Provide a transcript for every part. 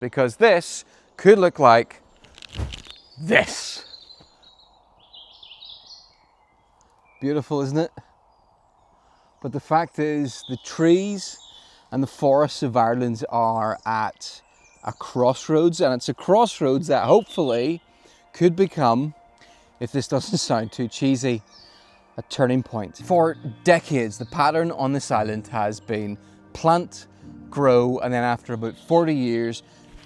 because this could look like this. Beautiful, isn't it? But the fact is, the trees and the forests of Ireland are at a crossroads, and it's a crossroads that hopefully could become, if this doesn't sound too cheesy, a turning point. For decades, the pattern on this island has been plant, grow, and then after about 40 years,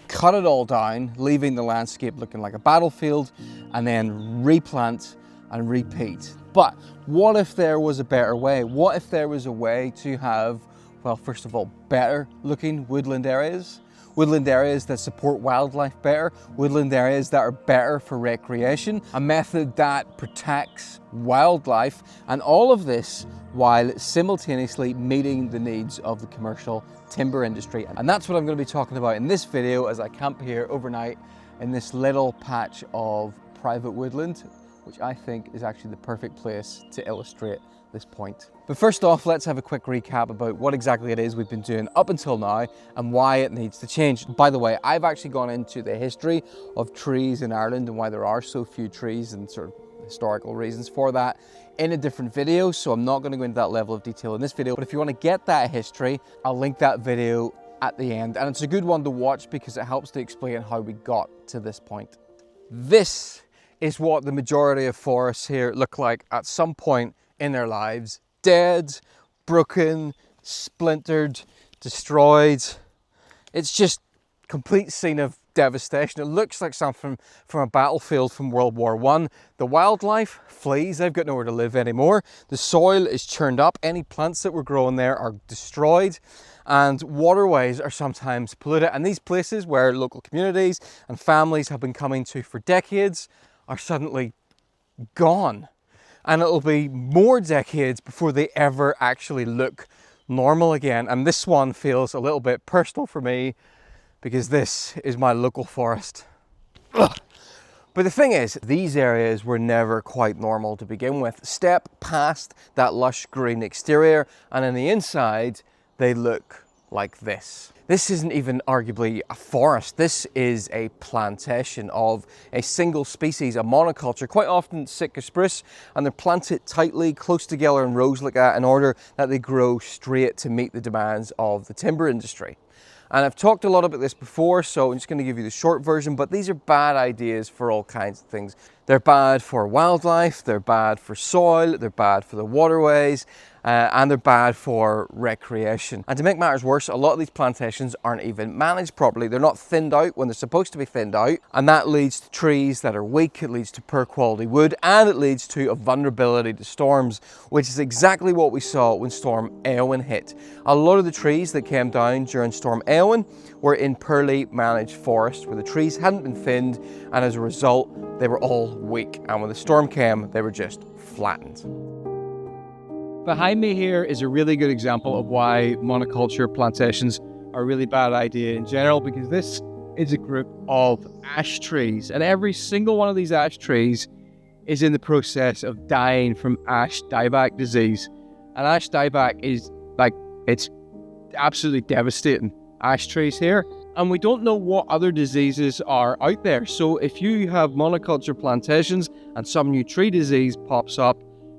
cut it all down, leaving the landscape looking like a battlefield, and then replant and repeat. But what if there was a better way? What if there was a way to have, well, first of all, better looking woodland areas that support wildlife better, woodland areas that are better for recreation, a method that protects wildlife, and all of this while simultaneously meeting the needs of the commercial timber industry. And that's what I'm going to be talking about in this video as I camp here overnight in this little patch of private woodland, which I think is actually the perfect place to illustrate this point. But first off, let's have a quick recap about what exactly it is we've been doing up until now and why it needs to change. By the way, I've actually gone into the history of trees in Ireland and why there are so few trees and sort of historical reasons for that in a different video, so I'm not going to go into that level of detail in this video. But if you want to get that history, I'll link that video at the end, and it's a good one to watch because it helps to explain how we got to this point. This is what the majority of forests here look like at some point in their lives. Dead, broken, splintered, destroyed. It's just complete scene of devastation. It looks like something from a battlefield from World War I. The wildlife flees, they've got nowhere to live anymore. The soil is churned up, any plants that were growing there are destroyed, and waterways are sometimes polluted. And these places where local communities and families have been coming to for decades are suddenly gone. And it'll be more decades before they ever actually look normal again. And this one feels a little bit personal for me because this is my local forest. Ugh. But the thing is, these areas were never quite normal to begin with. Step past that lush green exterior and on the inside, they look like this. This isn't even arguably a forest. This is a plantation of a single species, a monoculture, quite often Sitka spruce, and they're planted tightly, close together in rows like that in order that they grow straight to meet the demands of the timber industry. And I've talked a lot about this before, so I'm just going to give you the short version, but these are bad ideas for all kinds of things. They're bad for wildlife, they're bad for soil, they're bad for the waterways, and they're bad for recreation. And to make matters worse, a lot of these plantations aren't even managed properly. They're not thinned out when they're supposed to be thinned out, and that leads to trees that are weak, it leads to poor quality wood, and it leads to a vulnerability to storms, which is exactly what we saw when Storm Éowyn hit. A lot of the trees that came down during Storm Éowyn were in poorly managed forests where the trees hadn't been thinned, and as a result, they were all weak. And when the storm came, they were just flattened. Behind me here is a really good example of why monoculture plantations are a really bad idea in general, because this is a group of ash trees, and every single one of these ash trees is in the process of dying from ash dieback disease. And ash dieback is it's absolutely devastating. Ash trees here, and we don't know what other diseases are out there. So if you have monoculture plantations and some new tree disease pops up,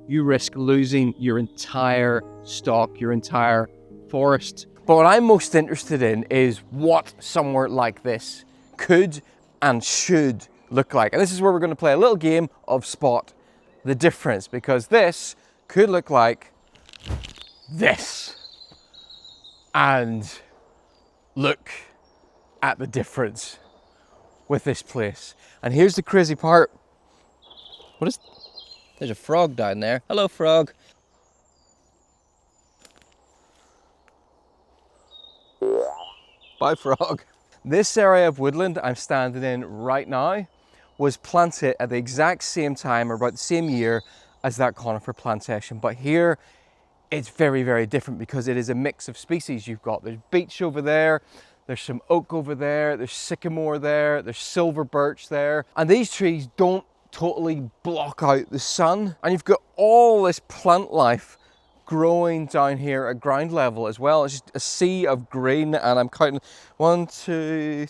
you risk losing your entire stock, your entire forest. But what I'm most interested in is what somewhere like this could and should look like. And this is where we're going to play a little game of spot the difference, because this could look like this. And look at the difference with this place. And here's the crazy part. There's a frog down there. Hello, frog. Bye, frog. This area of woodland I'm standing in right now was planted at the exact same time or about the same year as that conifer plantation. But here it's very, very different because it is a mix of species. There's beech over there, there's some oak over there, there's sycamore there, there's silver birch there. And these trees don't totally block out the sun. And you've got all this plant life growing down here at ground level as well. It's just a sea of green, and I'm counting 1, 2,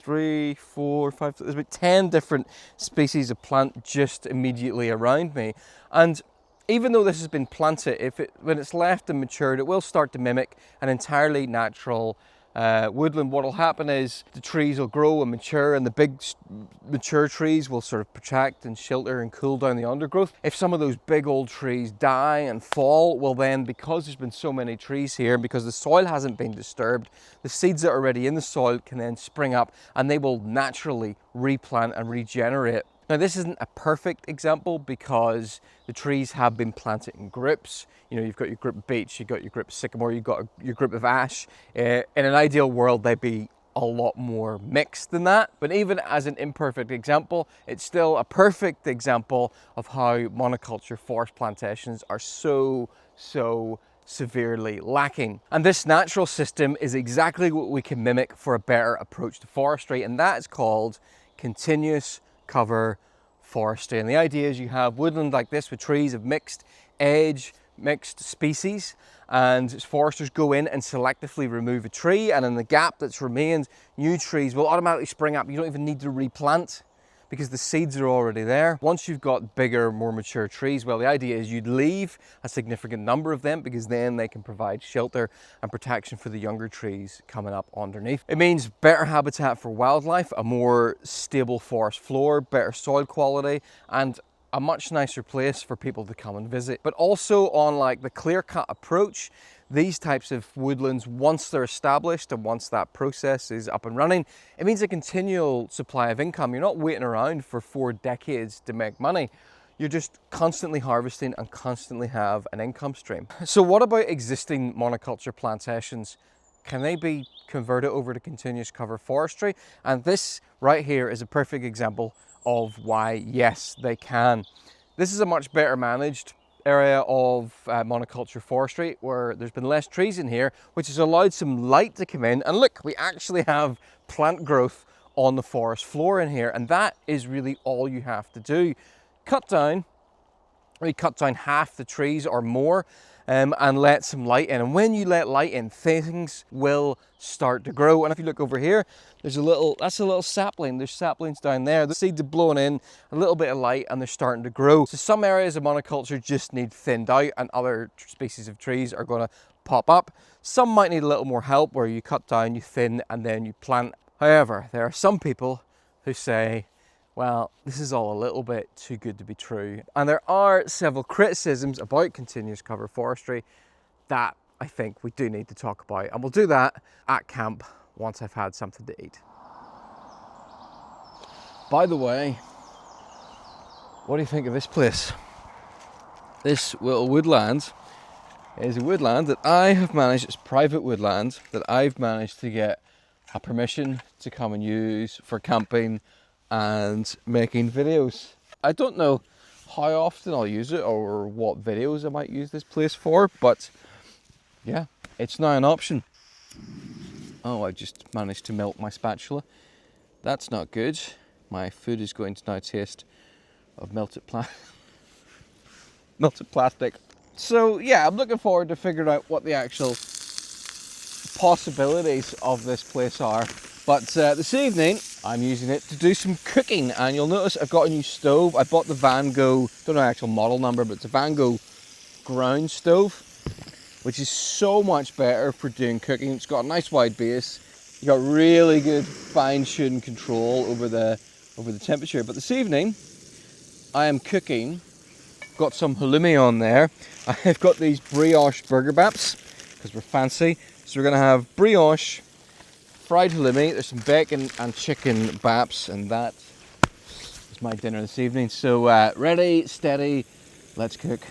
three, four, five, there's about 10 different species of plant just immediately around me. And even though this has been planted, when it's left and matured, it will start to mimic an entirely natural woodland. What will happen is the trees will grow and mature, and the big mature trees will sort of protect and shelter and cool down the undergrowth. If some of those big old trees die and fall, well then, because there's been so many trees here, because the soil hasn't been disturbed, the seeds that are already in the soil can then spring up and they will naturally replant and regenerate. Now, this isn't a perfect example because the trees have been planted in groups. You know, you've got your group of beech, you've got your group of sycamore, you've got your group of ash. In an ideal world, they'd be a lot more mixed than that. But even as an imperfect example, it's still a perfect example of how monoculture forest plantations are so severely lacking. And this natural system is exactly what we can mimic for a better approach to forestry, and that is called continuous cover forestry. And the idea is you have woodland like this with trees of mixed age, mixed species, and foresters go in and selectively remove a tree, and in the gap that's remained, new trees will automatically spring up. You don't even need to replant because the seeds are already there. Once you've got bigger, more mature trees, well, the idea is you'd leave a significant number of them because then they can provide shelter and protection for the younger trees coming up underneath. It means better habitat for wildlife, a more stable forest floor, better soil quality, and a much nicer place for people to come and visit. But also, on like the clear-cut approach, these types of woodlands, once they're established and once that process is up and running, it means a continual supply of income. You're not waiting around for 4 decades to make money. You're just constantly harvesting and constantly have an income stream. So what about existing monoculture plantations? Can they be converted over to continuous cover forestry? And this right here is a perfect example of why yes, they can. This is a much better managed area of monoculture forestry where there's been less trees in here, which has allowed some light to come in. And look, we actually have plant growth on the forest floor in here, and that is really all you have to do. Cut down half the trees or more, and let some light in. And when you let light in, things will start to grow. And if you look over here, that's a little sapling. There's saplings down there. The seeds are blowing in, a little bit of light, and they're starting to grow. So some areas of monoculture just need thinned out, and other species of trees are going to pop up. Some might need a little more help, where you cut down, you thin, and then you plant. However, there are some people who say, well, this is all a little bit too good to be true. And there are several criticisms about continuous cover forestry that I think we do need to talk about. And we'll do that at camp once I've had something to eat. By the way, what do you think of this place? This little woodland is a woodland that I have managed, it's private woodland that I've managed to get a permission to come and use for camping and making videos. I don't know how often I'll use it or what videos I might use this place for, but yeah, it's now an option. Oh, I just managed to melt my spatula. That's not good. My food is going to now taste of melted plastic. So yeah, I'm looking forward to figuring out what the actual possibilities of this place are. But this evening, I'm using it to do some cooking, and you'll notice I've got a new stove. I bought the Van Gogh, don't know the actual model number, but it's a Van Gogh ground stove, which is so much better for doing cooking. It's got a nice wide base. You got really good fine-tuned control over the temperature. But this evening, I am cooking. Got some halloumi on there. I've got these brioche burger baps because we're fancy. So we're gonna have brioche, fried halloumi, there's some bacon and chicken baps, and that is my dinner this evening. So ready, steady, let's cook.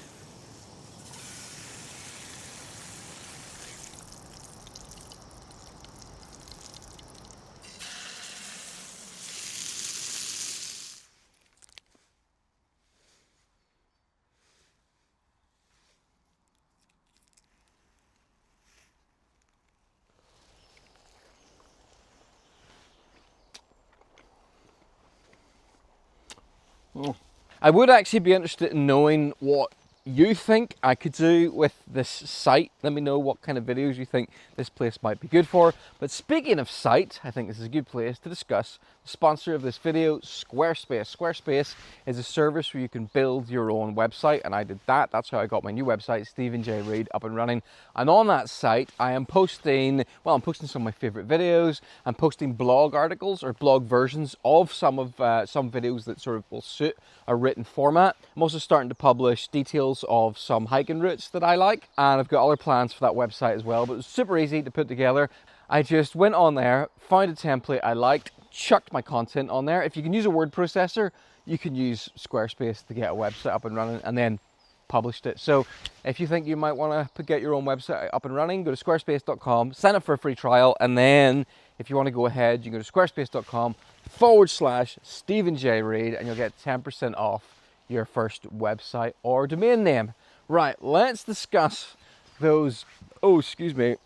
I would actually be interested in knowing what you think I could do with this site. Let me know what kind of videos you think this place might be good for. But speaking of site, I think this is a good place to discuss the sponsor of this video, Squarespace. Squarespace is a service where you can build your own website, and I did that. That's how I got my new website, Stephen J. Reid, up and running. And on that site, I am posting, well, I'm posting some of my favorite videos. I'm posting blog articles or blog versions of some videos that sort of will suit a written format. I'm also starting to publish details of some hiking routes that I like, and I've got other plans for that website as well, but it's super easy to put together. I just went on there, found a template I liked, chucked my content on there. If you can use a word processor, you can use Squarespace to get a website up and running, and then published it. So if you think you might want to get your own website up and running, go to squarespace.com, sign up for a free trial, and then if you want to go ahead, you go to squarespace.com/Stephen J. Reid, and you'll get 10% off your first website or domain name. Right, let's discuss those, oh, excuse me,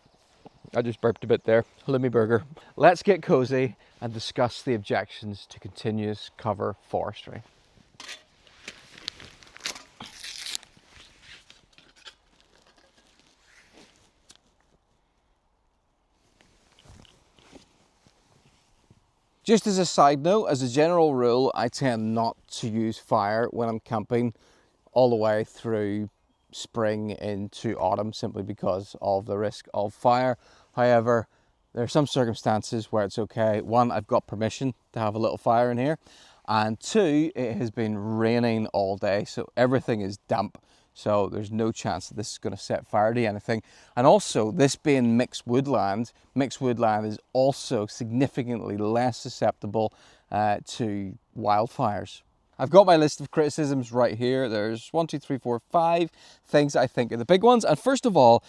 I just burped a bit there, Limmy Burger. Let's get cozy and discuss the objections to continuous cover forestry. Just as a side note, as a general rule, I tend not to use fire when I'm camping all the way through spring into autumn, simply because of the risk of fire. However, there are some circumstances where it's okay. One, I've got permission to have a little fire in here. And two, it has been raining all day, so everything is damp. So there's no chance that this is going to set fire to anything. And also, this being mixed woodland is also significantly less susceptible to wildfires. I've got my list of criticisms right here. There's 1, 2, 3, 4, 5 things I think are the big ones. And first of all,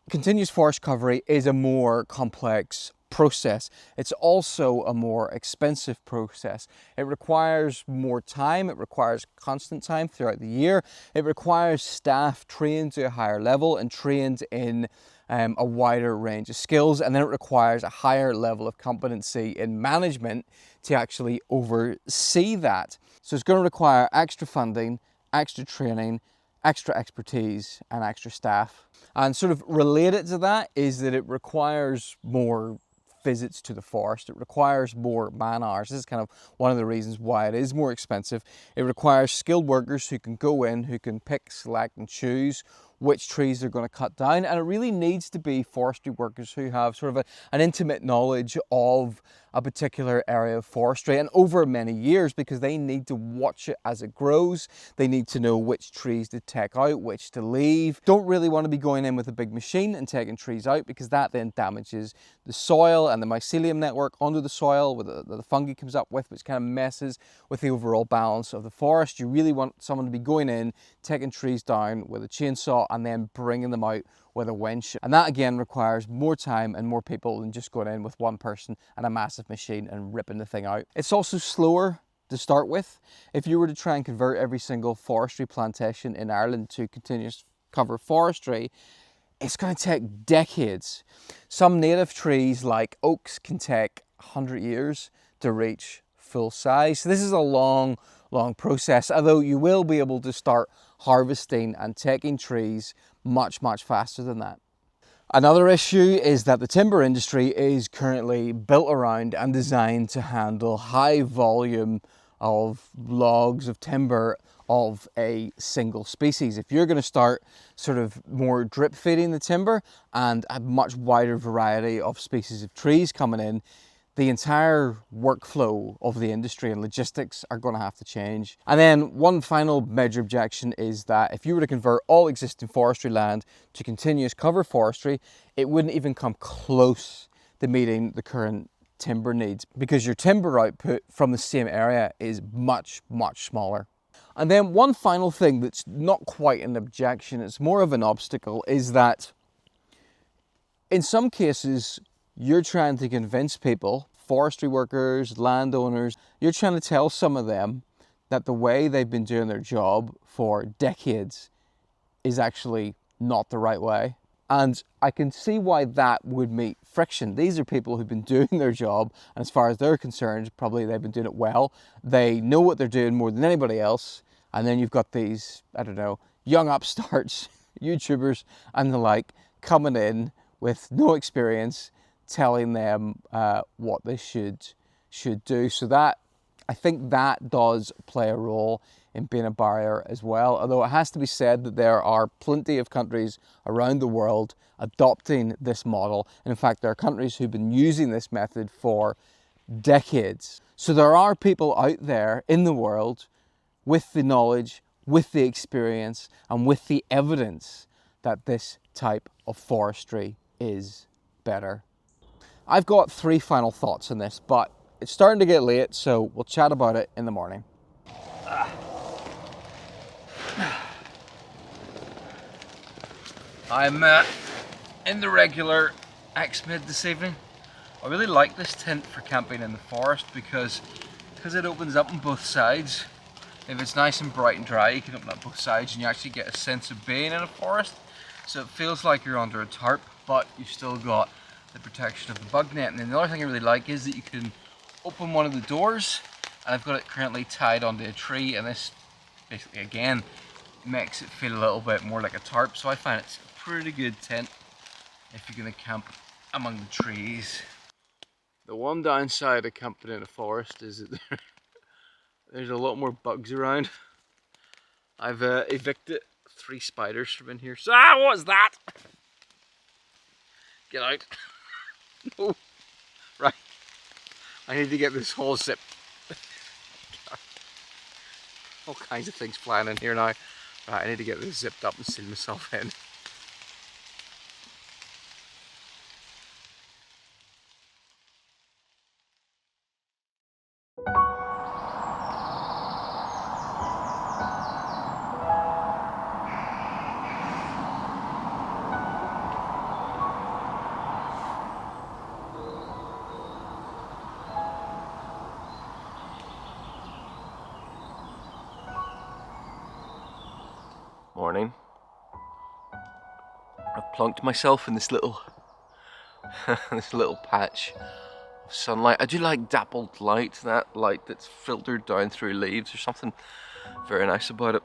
continuous forest cover is a more complex process. It's also a more expensive process. It requires more time, it requires constant time throughout the year, it requires staff trained to a higher level and trained in a wider range of skills, and then it requires a higher level of competency in management to actually oversee that. So it's going to require extra funding, extra training, extra expertise and extra staff. And sort of related to that is that it requires more visits to the forest. It requires more man hours. This is kind of one of the reasons why it is more expensive. It requires skilled workers who can go in, who can pick, select and choose which trees they're going to cut down, and it really needs to be forestry workers who have sort of an intimate knowledge of a particular area of forestry and over many years, because they need to watch it as it grows. They need to know which trees to take out, which to leave. Don't really want to be going in with a big machine and taking trees out, because that then damages the soil and the mycelium network under the soil where the fungi comes up with, which kind of messes with the overall balance of the forest. You really want someone to be going in, taking trees down with a chainsaw and then bringing them out with a winch. And that again requires more time and more people than just going in with one person and a massive machine and ripping the thing out. It's also slower to start with. If you were to try and convert every single forestry plantation in Ireland to continuous cover forestry, it's going to take decades. Some native trees like oaks can take 100 years to reach full size. So this is a long process, although you will be able to start harvesting and taking trees much faster than that. Another issue is that the timber industry is currently built around and designed to handle high volume of logs of timber of a single species. If you're going to start sort of more drip feeding the timber and a much wider variety of species of trees coming in, the entire workflow of the industry and logistics are going to have to change. And then one final major objection is that if you were to convert all existing forestry land to continuous cover forestry, it wouldn't even come close to meeting the current timber needs, because your timber output from the same area is much smaller. And then one final thing that's not quite an objection, it's more of an obstacle, is that in some cases you're trying to convince people, forestry workers, landowners, you're trying to tell some of them that the way they've been doing their job for decades is actually not the right way. And I can see why that would meet friction. These are people who've been doing their job, and as far as they're concerned, probably they've been doing it well. They know what they're doing more than anybody else. And then you've got these, I don't know, young upstarts, YouTubers and the like, coming in with no experience, telling them what they should do. So that, I think that does play a role in being a barrier as well. Although it has to be said that there are plenty of countries around the world adopting this model. And in fact, there are countries who've been using this method for decades. So there are people out there in the world with the knowledge, with the experience, and with the evidence that this type of forestry is better. I've got 3 final thoughts on this, but it's starting to get late, so we'll chat about it in the morning. I'm in the regular X-Mid this evening. I really like this tent for camping in the forest because it opens up on both sides. If it's nice and bright and dry, you can open up both sides and you actually get a sense of being in a forest. So it feels like you're under a tarp, but you've still got the protection of the bug net. And then the other thing I really like is that you can open one of the doors, and I've got it currently tied onto a tree, and this basically again makes it feel a little bit more like a tarp. So I find it's a pretty good tent if you're going to camp among the trees. The one downside of camping in a forest is that there's a lot more bugs around. I've evicted 3 spiders from in here. So, what was that? Get out. No. Right. I need to get this whole zip. All kinds of things flying in here now. Right, I need to get this zipped up and seal myself in. Morning. I've plunked myself in this little patch of sunlight. I do like dappled light, that light that's filtered down through leaves. There's something very nice about it.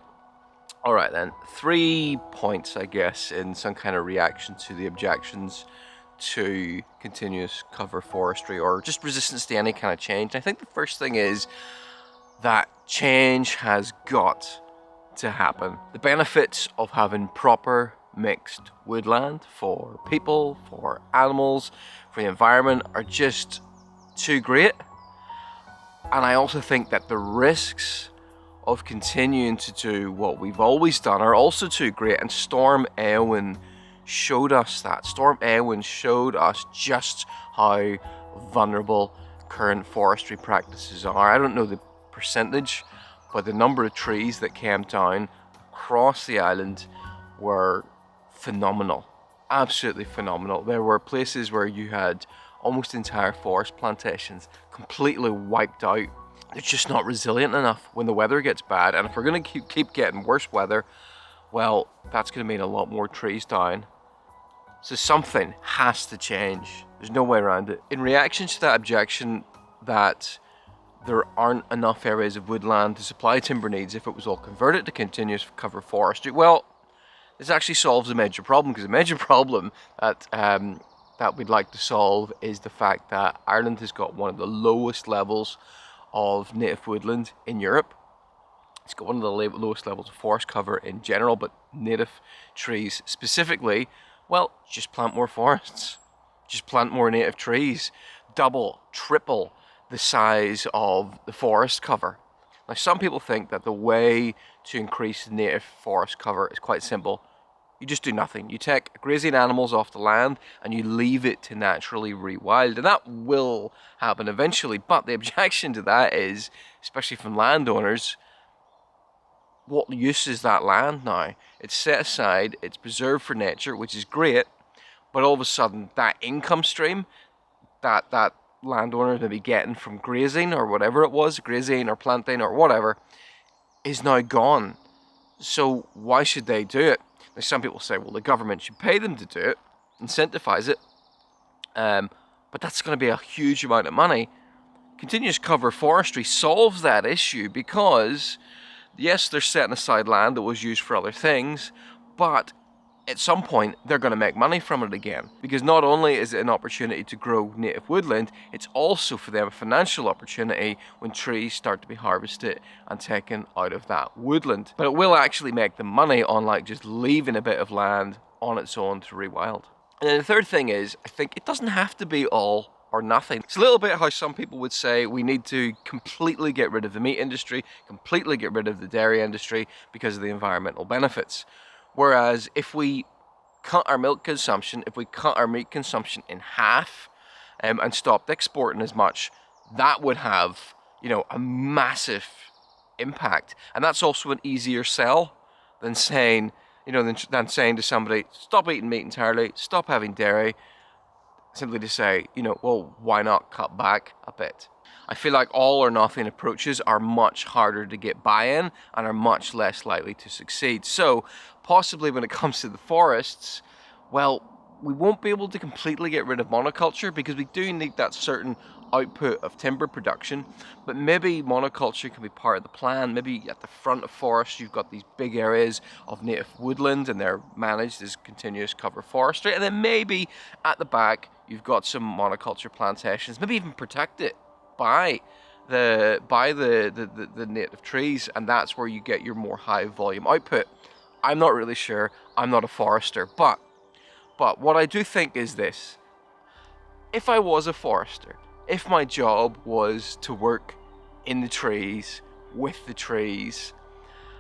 Alright then, 3 points I guess in some kind of reaction to the objections to continuous cover forestry or just resistance to any kind of change. And I think the first thing is that change has got to happen. The benefits of having proper mixed woodland for people, for animals, for the environment are just too great. And I also think that the risks of continuing to do what we've always done are also too great, and Storm Eowyn showed us that. Storm Eowyn showed us just how vulnerable current forestry practices are. I don't know the percentage, but the number of trees that came down across the island were phenomenal, absolutely phenomenal. There were places where you had almost entire forest plantations completely wiped out. They're just not resilient enough when the weather gets bad, and if we're going to keep getting worse weather, well, that's going to mean a lot more trees down. So something has to change. There's no way around it. In reaction to that objection that there aren't enough areas of woodland to supply timber needs if it was all converted to continuous cover forestry, well, this actually solves a major problem, because a major problem that we'd like to solve is the fact that Ireland has got one of the lowest levels of native woodland in Europe. It's got one of the lowest levels of forest cover in general, but native trees specifically, well, just plant more forests. Just plant more native trees. Double, triple the size of the forest cover. Now, some people think that the way to increase native forest cover is quite simple. You just do nothing. You take grazing animals off the land and you leave it to naturally rewild, and that will happen eventually. But the objection to that is, especially from landowners, what use is that land now? It's set aside, it's preserved for nature, which is great, but all of a sudden that income stream that landowner may be getting from grazing or whatever it was, grazing or planting or whatever, is now gone. So why should they do it? Now, some people say, well, the government should pay them to do it, incentivize it, but that's going to be a huge amount of money. Continuous cover forestry solves that issue because Yes, they're setting aside land that was used for other things, but at some point they're going to make money from it again, because not only is it an opportunity to grow native woodland, it's also for them a financial opportunity when trees start to be harvested and taken out of that woodland. But it will actually make them money, unlike just leaving a bit of land on its own to rewild. And then the third thing is, I think it doesn't have to be all or nothing. It's a little bit how some people would say we need to completely get rid of the meat industry, completely get rid of the dairy industry because of the environmental benefits. Whereas if we cut our milk consumption, if we cut our meat consumption in half, and stopped exporting as much, that would have, a massive impact. And that's also an easier sell than saying, than saying to somebody, stop eating meat entirely, stop having dairy. Simply to say, well, why not cut back a bit? I feel like all or nothing approaches are much harder to get buy-in and are much less likely to succeed. So possibly when it comes to the forests, well, we won't be able to completely get rid of monoculture because we do need that certain output of timber production, but maybe monoculture can be part of the plan. Maybe at the front of forests you've got these big areas of native woodland and they're managed as continuous cover forestry, and then maybe at the back you've got some monoculture plantations, maybe even protected by the native trees, and that's where you get your more high volume output. I'm not really sure, I'm not a forester, but what I do think is this: if I was a forester, if my job was to work in the trees, with the trees,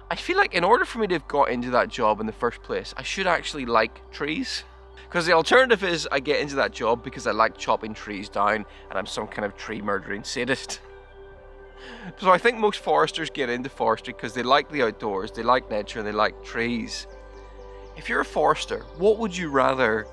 I feel like in order for me to have got into that job in the first place, I should actually like trees. Because the alternative is I get into that job because I like chopping trees down and I'm some kind of tree murdering sadist. So I think most foresters get into forestry because they like the outdoors, they like nature, and they like trees. If you're a forester, what would you rather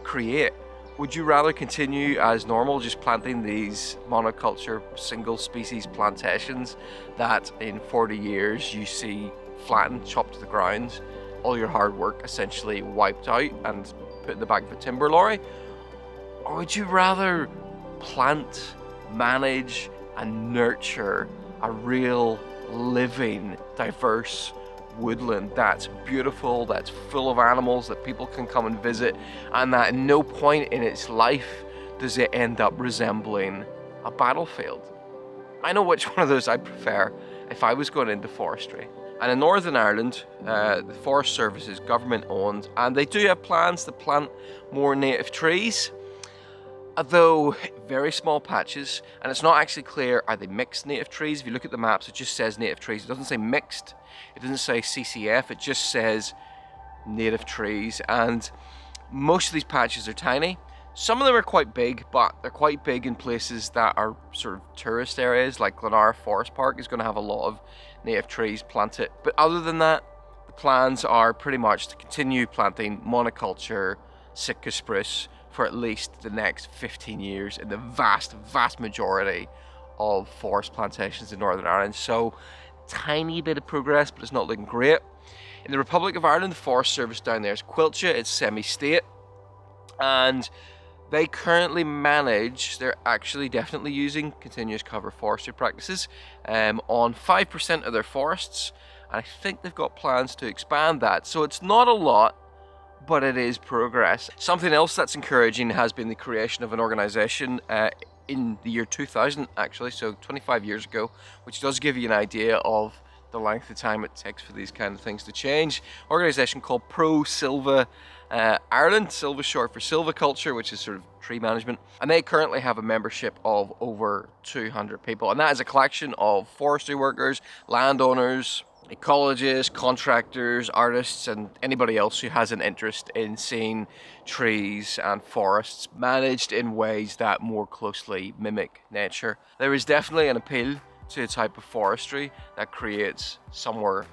create? Would you rather continue as normal, just planting these monoculture single species plantations that in 40 years you see flattened, chopped to the ground, all your hard work essentially wiped out and put in the back of a timber lorry? Or would you rather plant, manage and nurture a real living, diverse woodland that's beautiful, that's full of animals that people can come and visit, and that at no point in its life does it end up resembling a battlefield? I know which one of those I'd prefer if I was going into forestry. And in Northern Ireland, the Forest Service is government owned, and they do have plans to plant more native trees, although very small patches, and it's not actually clear, are they mixed native trees? If you look at the maps, it just says native trees. It doesn't say mixed, it doesn't say CCF, it just says native trees. And most of these patches are tiny. Some of them are quite big, but they're quite big in places that are sort of tourist areas, like Glenara Forest Park is going to have a lot of native trees planted. But other than that, the plans are pretty much to continue planting monoculture Sitka spruce for at least the next 15 years in the vast majority of forest plantations in Northern Ireland. So tiny bit of progress, but it's not looking great. In the Republic of Ireland, the Forest Service down there is Quilcha, it's semi-state, and they currently manage, they're actually definitely using continuous cover forestry practices on 5% of their forests, and I think they've got plans to expand that. So it's not a lot, but it is progress. Something else that's encouraging has been the creation of an organisation in the year 2000, actually, so 25 years ago, which does give you an idea of the length of time it takes for these kind of things to change. Organisation called Pro Silva Ireland, Silva short for silviculture, which is sort of tree management, and they currently have a membership of over 200 people, and that is a collection of forestry workers, landowners, ecologists, contractors, artists, and anybody else who has an interest in seeing trees and forests managed in ways that more closely mimic nature. There is definitely an appeal to a type of forestry that creates somewhere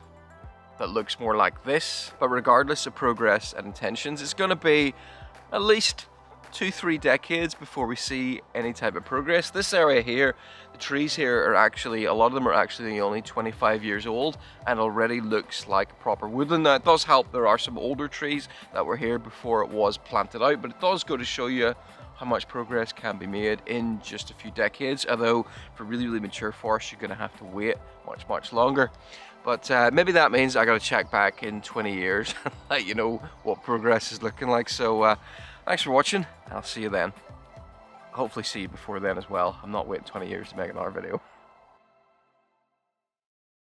that looks more like this, but regardless of progress and intentions, it's going to be at least 2-3 decades before we see any type of progress. This area here, the trees here are actually, a lot of them are actually only 25 years old and already looks like proper woodland. Now it does help there are some older trees that were here before it was planted out, but it does go to show you how much progress can be made in just a few decades, although for really, really mature forests, you're going to have to wait much, much longer. But maybe that means I got to check back in 20 years and let you know what progress is looking like. So thanks for watching. I'll see you then. Hopefully see you before then as well. I'm not waiting 20 years to make another video.